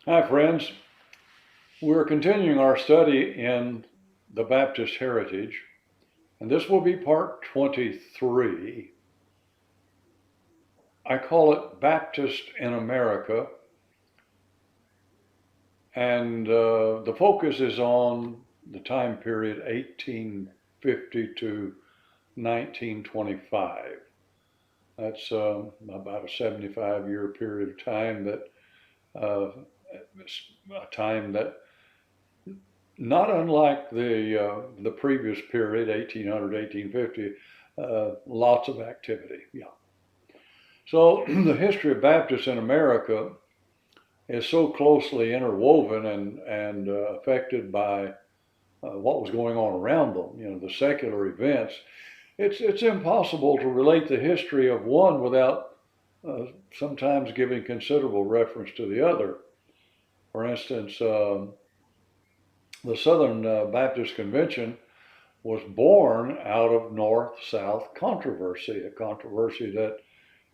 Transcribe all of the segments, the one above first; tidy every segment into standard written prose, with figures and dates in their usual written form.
Hi, friends. We're continuing our study in the Baptist heritage, and this will be part 23. I call it Baptist in America, and the focus is on the time period 1850 to 1925. That's about a 75-year period of time uh, a time that not unlike the previous period, 1800, 1850, lots of activity. Yeah. So the history of Baptists in America is so closely interwoven and affected by what was going on around them. The secular events. It's impossible to relate the history of one without sometimes giving considerable reference to the other. For instance, the Southern Baptist Convention was born out of North-South controversy, a controversy that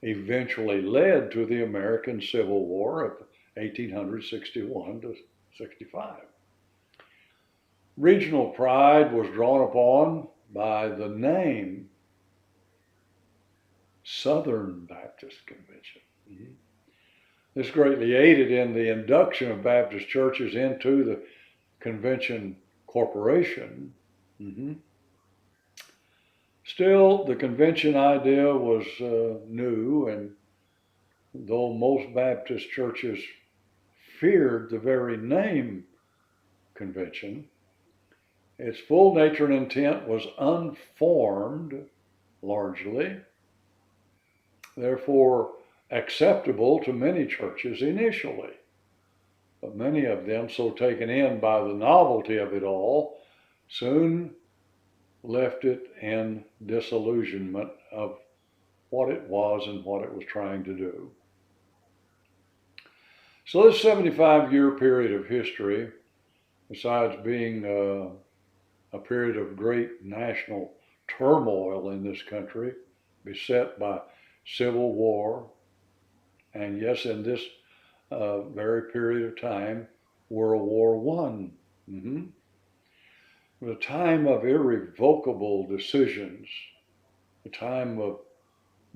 eventually led to the American Civil War of 1861 to 65. Regional pride was drawn upon by the name Southern Baptist Convention. Mm-hmm. This greatly aided in the induction of Baptist churches into the convention corporation. Mm-hmm. Still, the convention idea was new, and though most Baptist churches feared the very name convention, its full nature and intent was unformed largely, therefore acceptable to many churches initially. But many of them, so taken in by the novelty of it all, soon left it in disillusionment of what it was and what it was trying to do. So this 75-year period of history, besides being a period of great national turmoil in this country, beset by civil war, and yes, in this very period of time, World War One. Mm-hmm. It was a time of irrevocable decisions, a time of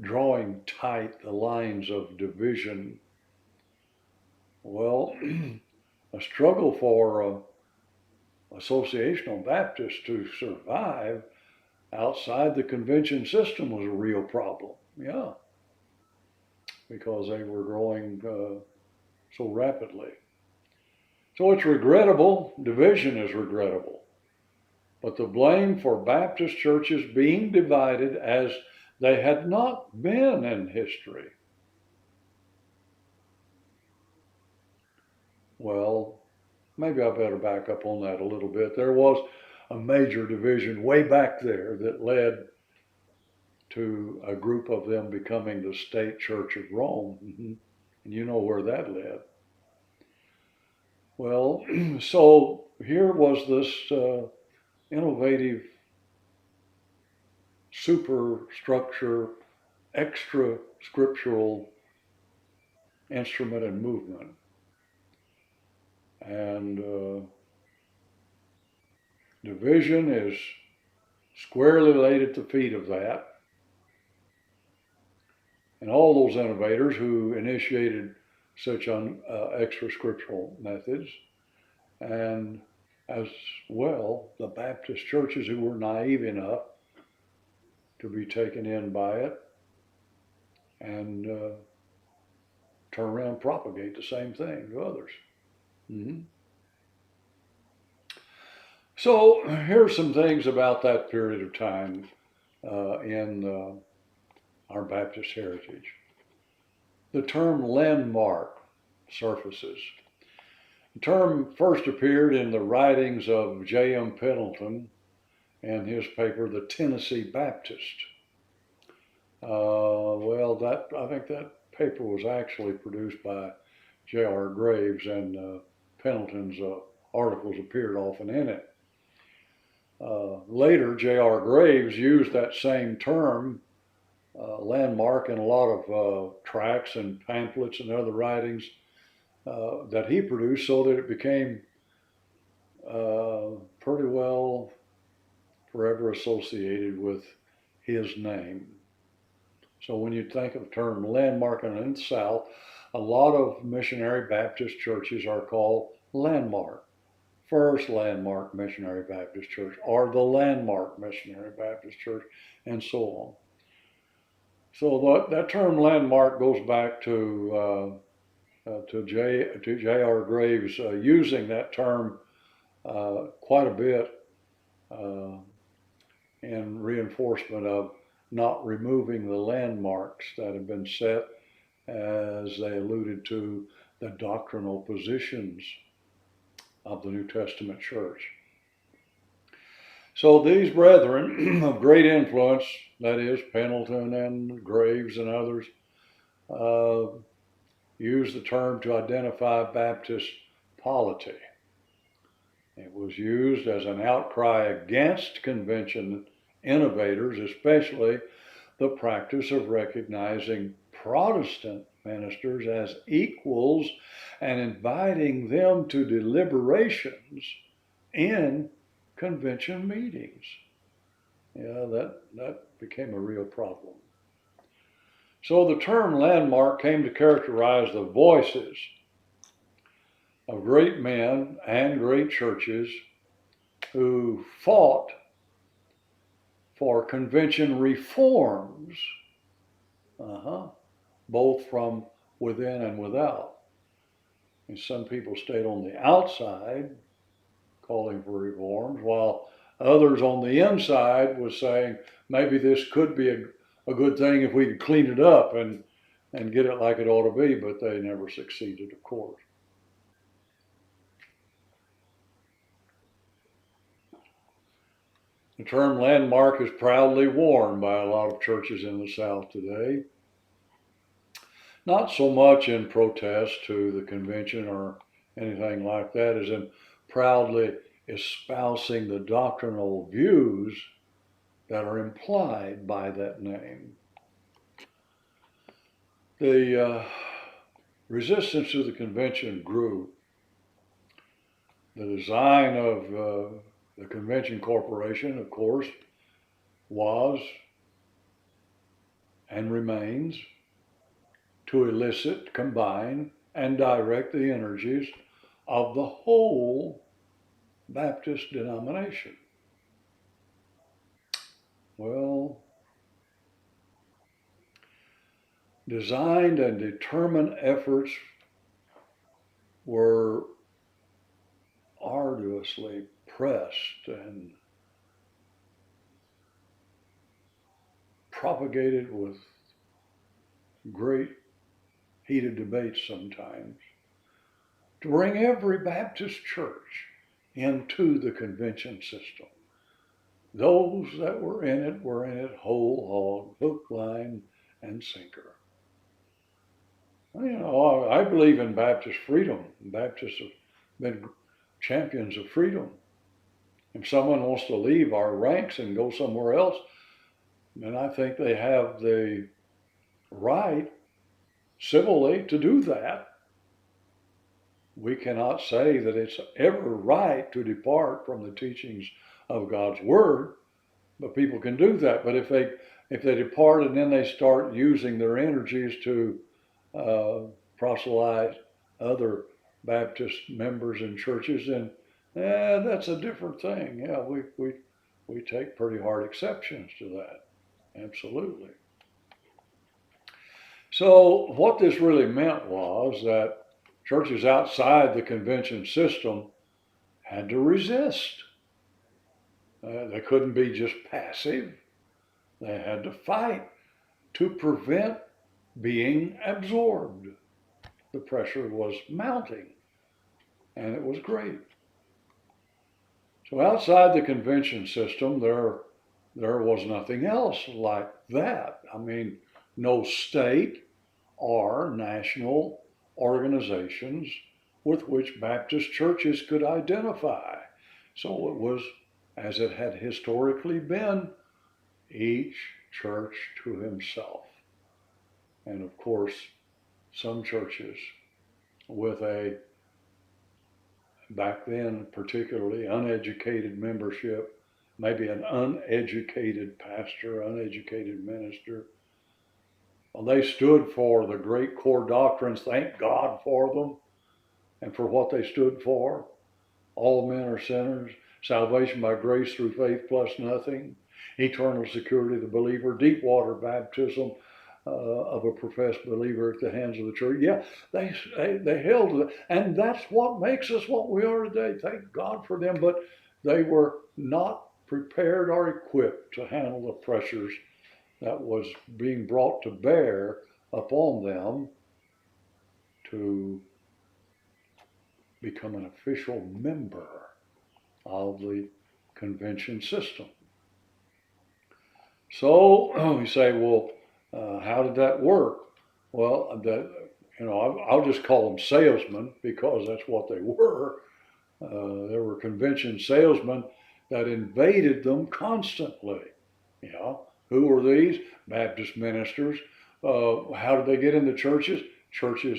drawing tight the lines of division. Well, a struggle for associational Baptists to survive outside the convention system was a real problem. Yeah, because they were growing so rapidly. So it's regrettable. Division is regrettable. But the blame for Baptist churches being divided as they had not been in history. Well, maybe I better back up on that a little bit. There was a major division way back there that led to a group of them becoming the state church of Rome. Mm-hmm. And you know where that led. Well, so here was this innovative superstructure, extra scriptural instrument and movement. And division is squarely laid at the feet of that. And all those innovators who initiated such extra scriptural methods, and as well the Baptist churches who were naive enough to be taken in by it and turn around and propagate the same thing to others. Mm-hmm. So here's some things about that period of time in our Baptist heritage. The term landmark surfaces. The term first appeared in the writings of J.M. Pendleton and his paper, The Tennessee Baptist. I think that paper was actually produced by J.R. Graves, and Pendleton's articles appeared often in it. Later, J.R. Graves used that same term, landmark, in a lot of tracts and pamphlets and other writings that he produced, so that it became pretty well forever associated with his name. So when you think of the term landmark in the South, a lot of missionary Baptist churches are called Landmark. First Landmark Missionary Baptist Church, or the Landmark Missionary Baptist Church, and so on. So that term landmark goes back to J.R. Graves using that term quite a bit uh, in reinforcement of not removing the landmarks that have been set as they alluded to the doctrinal positions of the New Testament church. So these brethren of great influence, that is Pendleton and Graves and others, use the term to identify Baptist polity. It was used as an outcry against convention innovators, especially the practice of recognizing Protestant ministers as equals and inviting them to deliberations in convention meetings. Yeah, that became a real problem. So the term landmark came to characterize the voices of great men and great churches who fought for convention reforms, both from within and without. And some people stayed on the outside calling for reforms, while others on the inside was saying maybe this could be a good thing if we could clean it up and get it like it ought to be, but they never succeeded, of course. The term landmark is proudly worn by a lot of churches in the South today. Not so much in protest to the convention or anything like that, as in proudly espousing the doctrinal views that are implied by that name. The resistance to the convention grew. The design of the Convention Corporation, of course, was and remains to elicit, combine, and direct the energies of the whole Baptist denomination. Well, designed and determined efforts were arduously pressed and propagated with great heated debates sometimes to bring every Baptist church into the convention system. Those that were in it whole hog, hook, line, and sinker. You know, I believe in Baptist freedom. Baptists have been champions of freedom. If someone wants to leave our ranks and go somewhere else, then I think they have the right civilly to do that. We cannot say that it's ever right to depart from the teachings of God's Word, but people can do that. But if they depart and then they start using their energies to proselyte other Baptist members and churches, then that's a different thing. Yeah, we take pretty hard exceptions to that. Absolutely. So what this really meant was that churches outside the convention system had to resist. They couldn't be just passive. They had to fight to prevent being absorbed. The pressure was mounting, and it was great. So outside the convention system, there was nothing else like that. I mean, no state or national organizations with which Baptist churches could identify. So it was, as it had historically been, each church to himself. And of course, some churches with a, back then particularly, uneducated membership, maybe an uneducated pastor, uneducated minister. Well, they stood for the great core doctrines. Thank God for them and for what they stood for. All men are sinners, salvation by grace through faith plus nothing, eternal security of the believer, deep water baptism of a professed believer at the hands of the church. Yeah, they held to it, and that's what makes us what we are today. Thank God for them, but they were not prepared or equipped to handle the pressures that was being brought to bear upon them to become an official member of the convention system. So we say, well, how did that work? Well, I'll just call them salesmen because that's what they were. There were convention salesmen that invaded them constantly. You know, who were these? Baptist ministers. How did they get into churches? Churches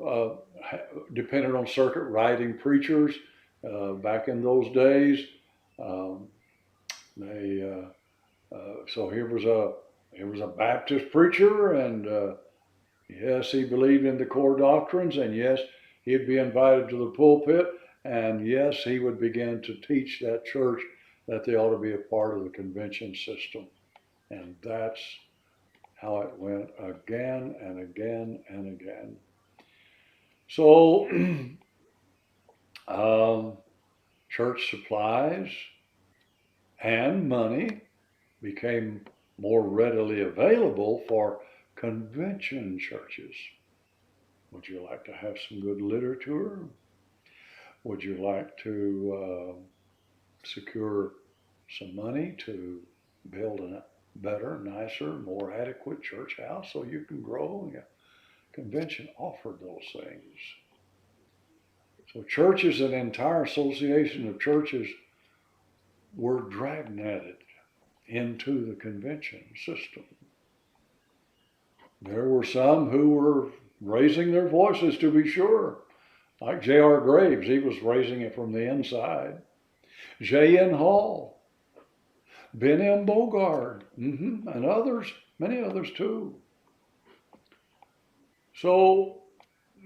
uh, depended on circuit riding preachers back in those days. Um, they so here was a Baptist preacher, and yes, he believed in the core doctrines, and yes, he'd be invited to the pulpit, and yes, he would begin to teach that church that they ought to be a part of the convention system, and that's how it went again and again and again. So, church supplies and money became more readily available for convention churches. Would you like to have some good literature? Would you like to secure some money to build a better, nicer, more adequate church house so you can grow? Yeah. Convention offered those things. So churches, an entire association of churches, were dragnetted into the convention system. There were some who were raising their voices, to be sure, like J.R. Graves. He was raising it from the inside. J.N. Hall, Ben M. Bogard, and others, many others too. So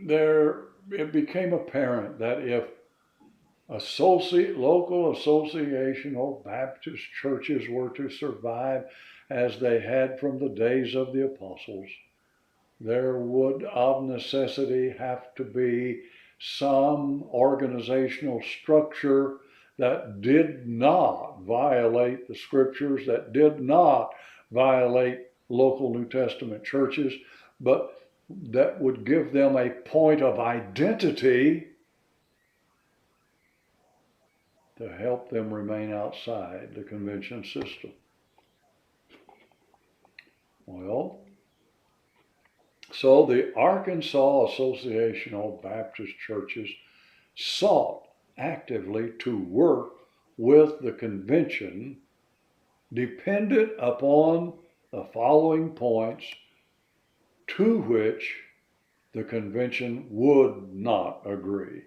it became apparent that if local associational Baptist churches were to survive as they had from the days of the apostles, there would of necessity have to be some organizational structure that did not violate the scriptures, that did not violate local New Testament churches, but that would give them a point of identity to help them remain outside the convention system. Well, so the Arkansas Associational Baptist Churches sought actively to work with the convention dependent upon the following points to which the convention would not agree.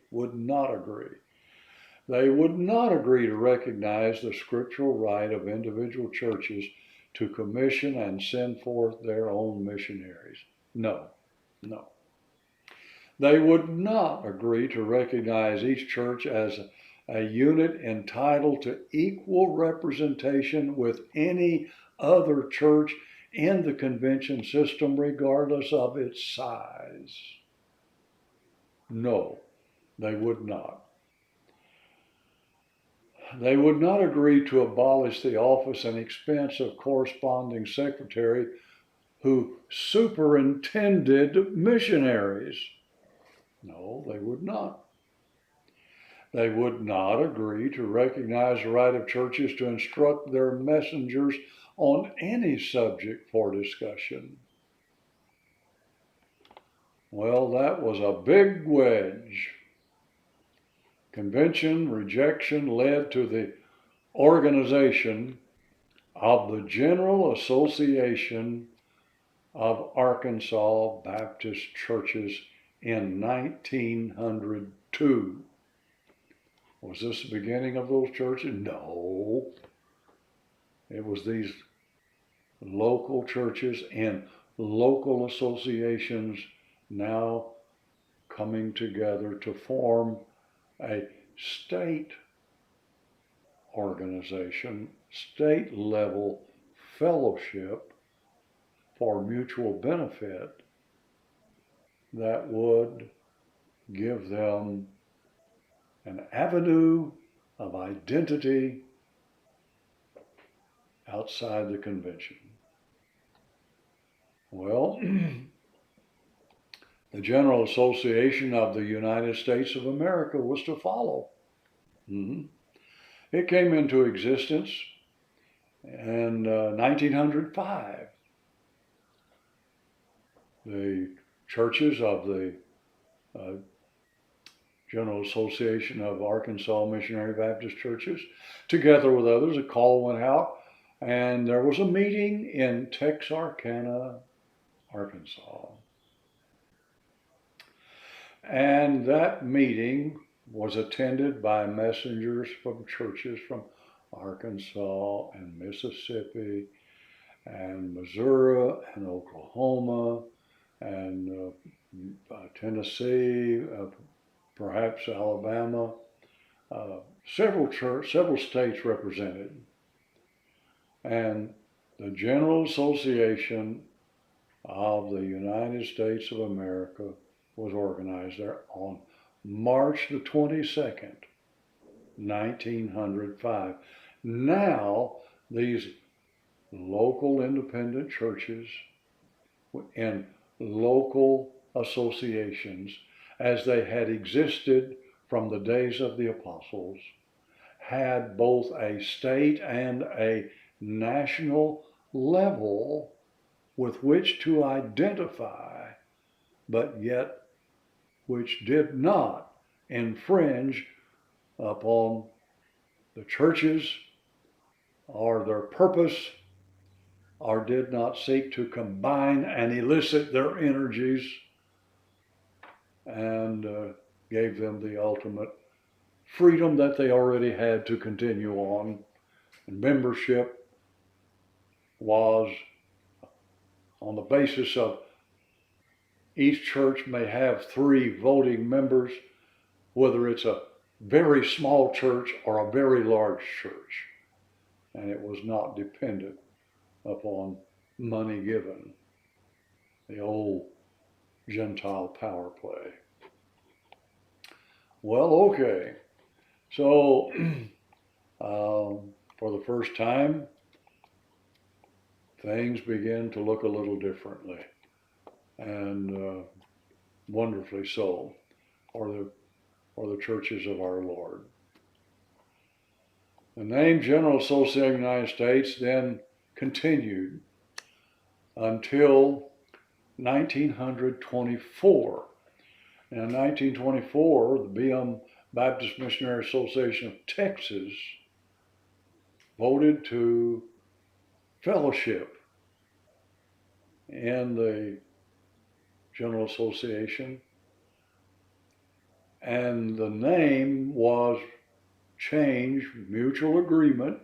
They would not agree to recognize the scriptural right of individual churches to commission and send forth their own missionaries. No. They would not agree to recognize each church as a unit entitled to equal representation with any other church in the convention system, regardless of its size. No, they would not. They would not agree to abolish the office and expense of corresponding secretary who superintended missionaries. No, they would not. They would not agree to recognize the right of churches to instruct their messengers on any subject for discussion. Well, that was a big wedge. Convention rejection led to the organization of the General Association of Arkansas Baptist Churches in 1902. Was this the beginning of those churches? No. It was these local churches and local associations now coming together to form a state organization, state level fellowship for mutual benefit that would give them an avenue of identity outside the convention. Well, the General Association of the United States of America was to follow. Mm-hmm. It came into existence in 1905. The churches of the General Association of Arkansas Missionary Baptist Churches, together with others, a call went out, and there was a meeting in Texarkana, Arkansas. And that meeting was attended by messengers from churches from Arkansas and Mississippi and Missouri and Oklahoma and Tennessee, perhaps Alabama, several states represented. And the General Association of the United States of America was organized there on March the 22nd, 1905. Now, these local independent churches and local associations, as they had existed from the days of the apostles, had both a state and a national level with which to identify, but yet which did not infringe upon the churches or their purpose, or did not seek to combine and elicit their energies, and gave them the ultimate freedom that they already had to continue on. And membership was on the basis of each church may have 3 voting members, whether it's a very small church or a very large church. And it was not dependent upon money given, the old Gentile power play. Well, okay. So, for the first time, things began to look a little differently, and wonderfully so, for the churches of our Lord. The name General Association of the United States then continued until 1924. And in 1924, the BM Baptist Missionary Association of Texas voted to fellowship in the General Association, and the name was changed, mutual agreement,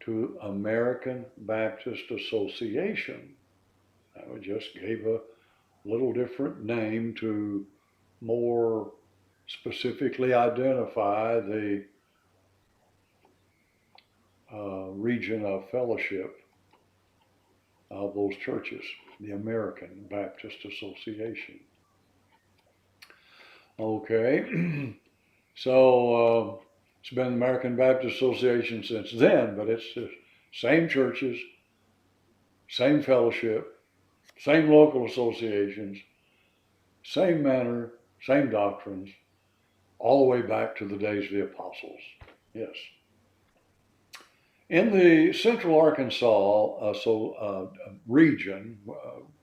to American Baptist Association. That just gave a little different name to more specifically identify the region of fellowship of those churches, the American Baptist Association. Okay, so it's been the American Baptist Association since then, but it's the same churches, same fellowship, same local associations, same manner, same doctrines, all the way back to the days of the apostles. Yes. In the central Arkansas region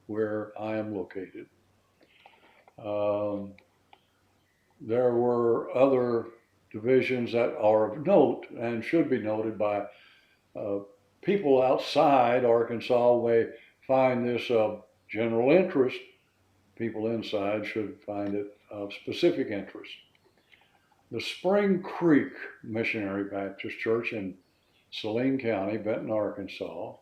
where I am located, there were other divisions that are of note and should be noted by people outside Arkansas. May find this of general interest. people inside should find it of specific interest. The Spring Creek Missionary Baptist Church in Saline County, Benton, Arkansas,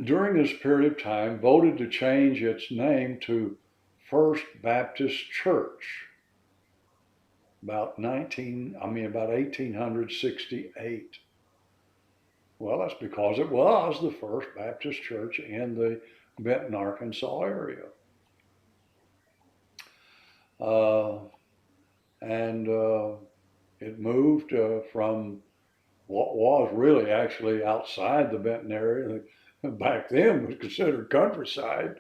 during this period of time voted to change its name to First Baptist Church about 1868. Well, that's because it was the First Baptist Church in the Benton, Arkansas area. It moved from what was really actually outside the Benton area. Back then was considered countryside.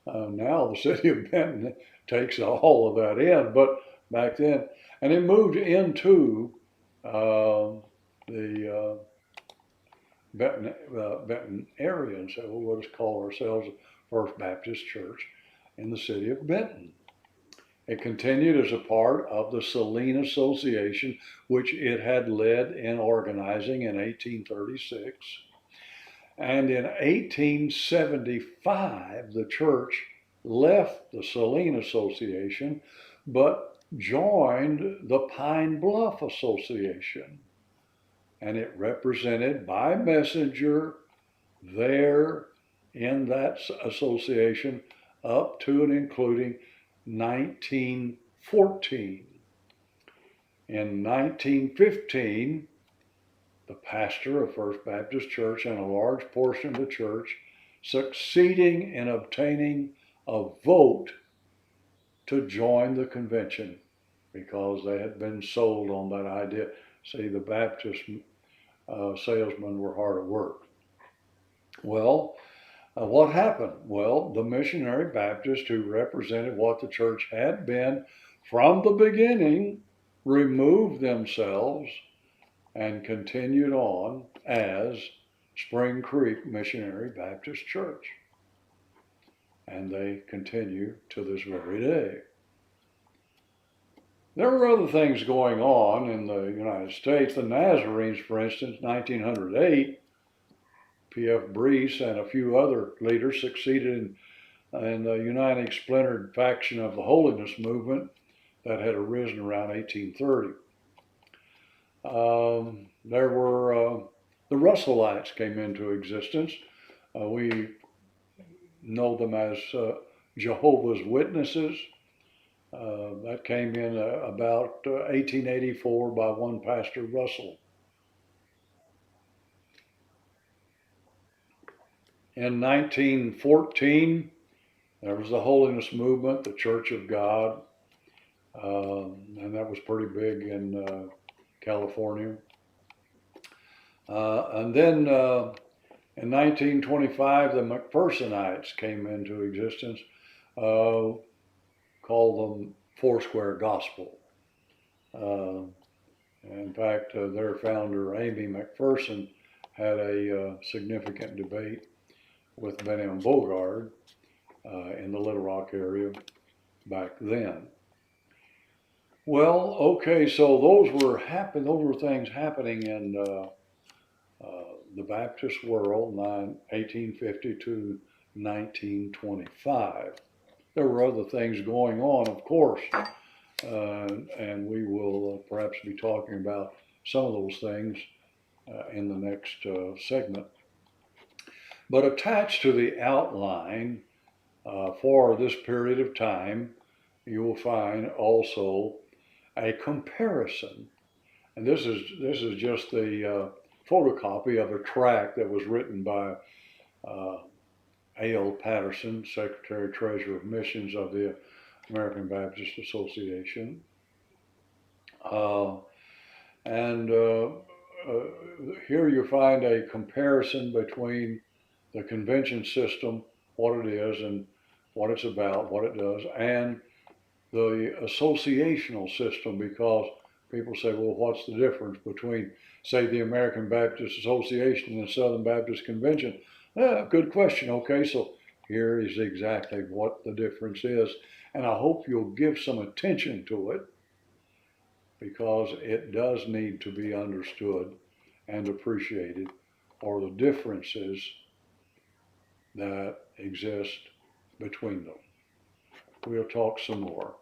Now the city of Benton takes all of that in, but back then, and it moved into the Benton area, and so we'll just call ourselves First Baptist Church in the city of Benton. It continued as a part of the Saline Association, which it had led in organizing in 1836. And in 1875, the church left the Saline Association, but joined the Pine Bluff Association. And it represented by messenger there in that association up to and including 1914. In 1915, the pastor of First Baptist Church and a large portion of the church succeeding in obtaining a vote to join the convention because they had been sold on that idea. See, the Baptist salesmen were hard at work. Well, what happened? Well, the missionary Baptists who represented what the church had been from the beginning removed themselves and continued on as Spring Creek Missionary Baptist Church. And they continue to this very day. There were other things going on in the United States. The Nazarenes, for instance, 1908, P.F. Breese and a few other leaders succeeded in the uniting splintered faction of the holiness movement that had arisen around 1830. There were the Russellites came into existence. We know them as Jehovah's Witnesses. That came in about 1884 by one Pastor Russell. In 1914, there was the Holiness Movement, the Church of God, and that was pretty big in California. And then in 1925, the McPhersonites came into existence, called them Foursquare Gospel. In fact, their founder, Amy McPherson, had a significant debate with Benham Bogard in the Little Rock area back then. Well, okay, so those were things happening in the Baptist world, 1850 to 1925. There were other things going on, of course, and we will perhaps be talking about some of those things in the next segment. But attached to the outline for this period of time, you will find also a comparison. And this is just the photocopy of a tract that was written by A.L. Patterson, Secretary Treasurer of Missions of the American Baptist Association. Here you find a comparison between the convention system, what it is and what it's about, what it does, and the associational system, because people say, well, what's the difference between, say, the American Baptist Association and the Southern Baptist Convention? Good question. Okay, so here is exactly what the difference is. And I hope you'll give some attention to it, because it does need to be understood and appreciated, or the differences that exist between them. we'll talk some more.